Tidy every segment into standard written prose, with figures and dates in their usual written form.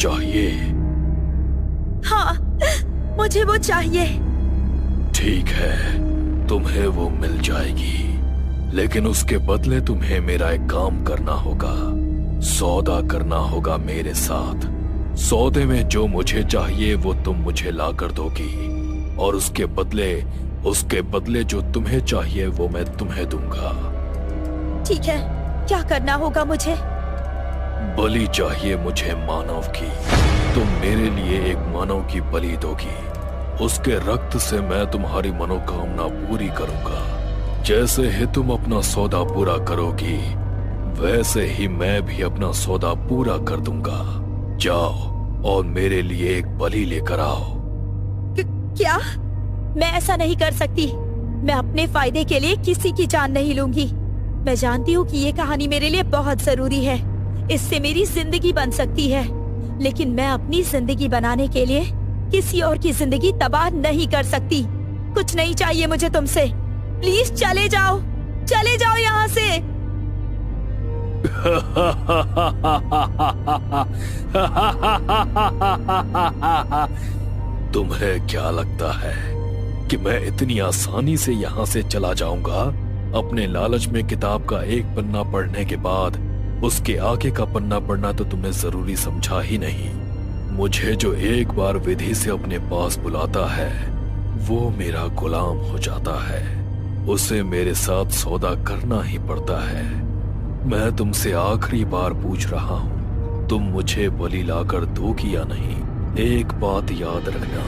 चाहिए? हाँ, मुझे वो चाहिए। ठीक है, तुम्हें वो मिल जाएगी, लेकिन उसके बदले तुम्हें मेरा एक काम करना होगा। सौदा करना होगा मेरे साथ। सौदे में जो मुझे चाहिए वो तुम मुझे ला कर दोगी, और उसके बदले जो तुम्हें चाहिए वो मैं तुम्हें दूंगा। ठीक है, क्या करना होगा मुझे? बलि चाहिए मुझे मानव की। तुम मेरे लिए एक मानव की बलि दोगी। उसके रक्त से मैं तुम्हारी मनोकामना पूरी करूंगा। जैसे ही तुम अपना सौदा पूरा करोगी, वैसे ही मैं भी अपना सौदा पूरा कर दूंगा। जाओ और मेरे लिए एक बलि लेकर आओ। क्या? मैं ऐसा नहीं कर सकती। मैं अपने फायदे के लिए किसी की जान नहीं लूंगी। मैं जानती हूँ कि ये कहानी मेरे लिए बहुत जरूरी है। इससे मेरी जिंदगी बन सकती है, लेकिन मैं अपनी जिंदगी बनाने के लिए किसी और की जिंदगी तबाह नहीं कर सकती। कुछ नहीं चाहिए मुझे तुमसे। प्लीज चले जाओ यहाँ से। तुम्हें क्या लगता है कि मैं इतनी आसानी से यहाँ से चला जाऊंगा? अपने लालच में किताब का एक पन्ना पढ़ने के बाद उसके आगे का पन्ना पढ़ना तो तुम्हें जरूरी समझा ही नहीं। मुझे जो एक बार विधि से अपने पास बुलाता है वो मेरा गुलाम हो जाता है। उसे मेरे साथ सौदा करना ही पड़ता है। मैं तुमसे आखिरी बार पूछ रहा हूँ, तुम मुझे बलि लाकर दोगी या नहीं? एक बात याद रखना,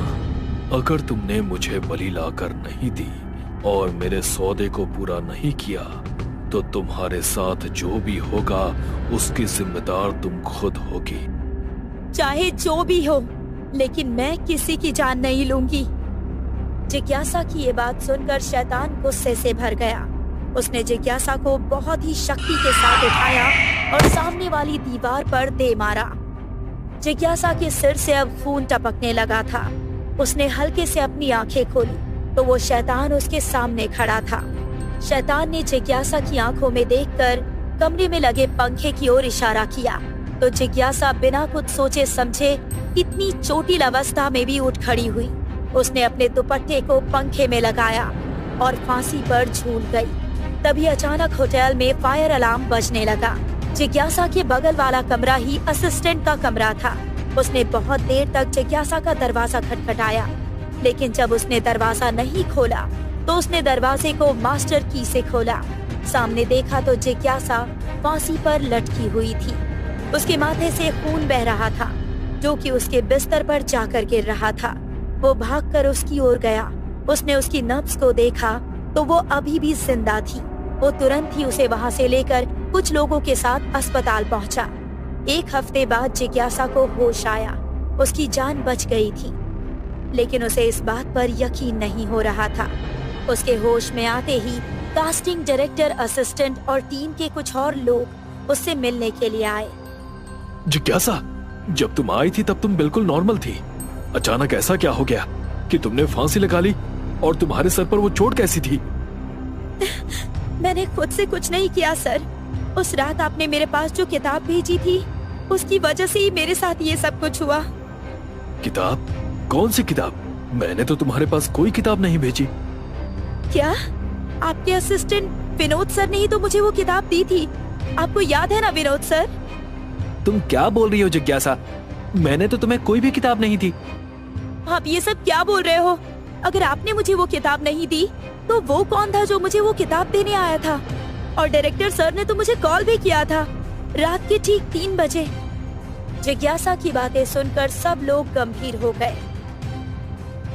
अगर तुमने मुझे बलि लाकर नहीं दी और मेरे सौदे को पूरा नहीं किया तो तुम्हारे साथ जो भी होगा उसकी जिम्मेदार तुम खुद होगी। चाहे जो भी हो, लेकिन मैं किसी की जान नहीं लूंगी। जिज्ञासा की ये बात सुनकर शैतान गुस्से से भर गया। उसने जिज्ञासा को बहुत ही शक्ति के साथ उठाया और सामने वाली दीवार पर दे मारा। जिज्ञासा के सिर से अब खून टपकने लगा था। उसने हल्के से अपनी आंखें खोली तो वो शैतान उसके सामने खड़ा था। शैतान ने जिज्ञासा की आंखों में देखकर कमरे में लगे पंखे की ओर इशारा किया तो जिज्ञासा बिना कुछ सोचे समझे इतनी चोटिल अवस्था में भी उठ खड़ी हुई। उसने अपने दुपट्टे को पंखे में लगाया और फांसी पर झूल गई। तभी अचानक होटल में फायर अलार्म बजने लगा। जिज्ञासा के बगल वाला कमरा ही असिस्टेंट का कमरा था। उसने बहुत देर तक जिज्ञासा का दरवाजा खटखटाया, लेकिन जब उसने दरवाजा नहीं खोला तो उसने दरवाजे को मास्टर की से खोला। सामने देखा तो जिज्ञासा फांसी पर लटकी हुई थी। उसके माथे से खून बह रहा था जो कि उसके बिस्तर पर जाकर गिर रहा था। वो भागकर उसकी ओर गया। उसने उसकी नब्ज को देखा तो वो अभी भी जिंदा थी। वो तुरंत ही उसे वहां से लेकर कुछ लोगों के साथ अस्पताल पहुंचा। एक हफ्ते बाद जिज्ञासा को होश आया। उसकी जान बच गई थी, लेकिन उसे इस बात पर यकीन नहीं हो रहा था। उसके होश में आते ही कास्टिंग डायरेक्टर, असिस्टेंट और टीम के कुछ और लोग उससे मिलने के लिए आए। जिज्ञासा, जब तुम आई थी तब तुम बिल्कुल नॉर्मल थी। अचानक ऐसा क्या हो गया कि तुमने फांसी लगा ली? और तुम्हारे सर पर वो चोट कैसी थी? मैंने खुद से कुछ नहीं किया सर। उस रात आपने मेरे पास जो किताब भेजी थी उसकी वजह से ही मेरे साथ ये सब कुछ हुआ। किताब? कौन सी किताब? मैंने तो तुम्हारे पास कोई किताब नहीं भेजी। क्या? आपके असिस्टेंट विनोद सर ने ही तो मुझे वो किताब दी थी। आपको याद है ना विनोद सर? तुम क्या बोल रही हो जिज्ञासा? मैंने तो तुम्हें कोई भी किताब नहीं दी। आप ये सब क्या बोल रहे हो? अगर आपने मुझे वो किताब नहीं दी तो वो कौन था जो मुझे वो किताब देने आया था? और डायरेक्टर सर ने तो मुझे कॉल भी किया था रात के ठीक 3 बजे। जिज्ञासा की बातें सुनकर सब लोग गंभीर हो गए।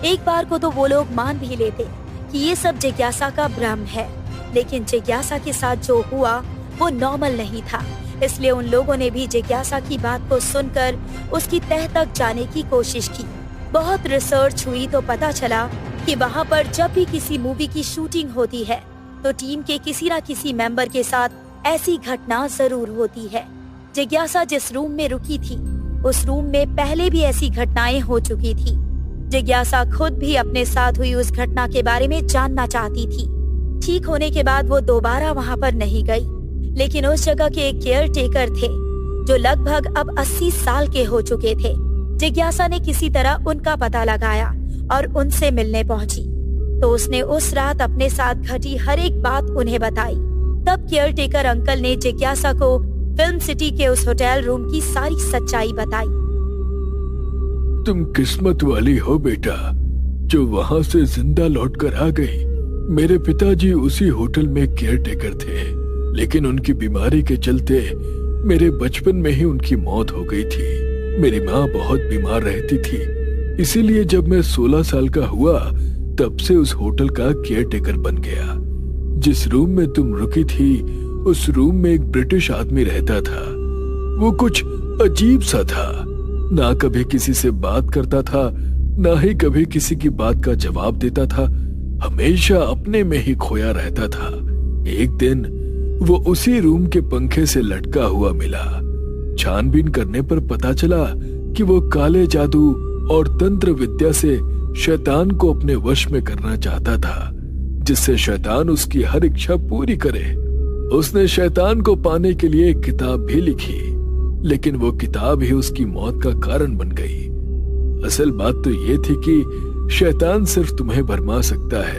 एक बार को तो वो लोग मान भी लेते कि ये सब जिज्ञासा का भ्रम है, लेकिन जिज्ञासा के साथ जो हुआ वो नॉर्मल नहीं था। इसलिए उन लोगों ने भी जिज्ञासा की बात को सुनकर उसकी तह तक जाने की कोशिश की। बहुत रिसर्च हुई तो पता चला कि वहाँ पर जब भी किसी मूवी की शूटिंग होती है तो टीम के किसी न किसी मेंबर के साथ ऐसी घटना जरूर होती है। जिज्ञासा जिस रूम में रुकी थी उस रूम में पहले भी ऐसी घटनाएं हो चुकी थी। जिज्ञासा खुद भी अपने साथ हुई उस घटना के बारे में जानना चाहती थी। ठीक होने के बाद वो दोबारा वहाँ पर नहीं गई, लेकिन उस जगह के एक केयर टेकर थे जो लगभग अब 80 साल के हो चुके थे। जिज्ञासा ने किसी तरह उनका पता लगाया और उनसे मिलने पहुंची, तो उसने उस रात अपने साथ घटी हर एक बात उन्हें बताई। तब केयरटेकर अंकल ने जिज्ञासा को फिल्म सिटी के उस होटल रूम की सारी सच्चाई बताई। तुम किस्मत वाली हो बेटा, जो वहां से जिंदा लौटकर आ गई। मेरे पिताजी उसी होटल में केयरटेकर थे, लेकिन उनकी बीमारी के चलते मेरे बचपन में ही उनकी मौत हो गई थी। मेरी माँ बहुत बीमार रहती थी, इसीलिए जब मैं 16 साल का हुआ तब से उस होटल का केयरटेकर बन गया। जिस रूम में तुम रुकी थी, उस रूम में एक ब्रिटिश आदमी रहता था। वो कुछ अजीब सा था, ना कभी किसी से बात करता था, ना ही कभी किसी की बात का जवाब देता था। हमेशा अपने में ही खोया रहता था। एक दिन वो उसी रूम के पंखे से लटका हुआ मिला। छानबीन करने पर पता चला कि वो काले जादू और तंत्र विद्या से शैतान को अपने वश में करना चाहता था, जिससे शैतान उसकी हर इच्छा पूरी करे। उसने शैतान को पाने के लिए एक किताब भी लिखी, लेकिन वो किताब ही उसकी मौत का कारण बन गई। असल बात तो ये थी कि शैतान सिर्फ तुम्हें भरमा सकता है,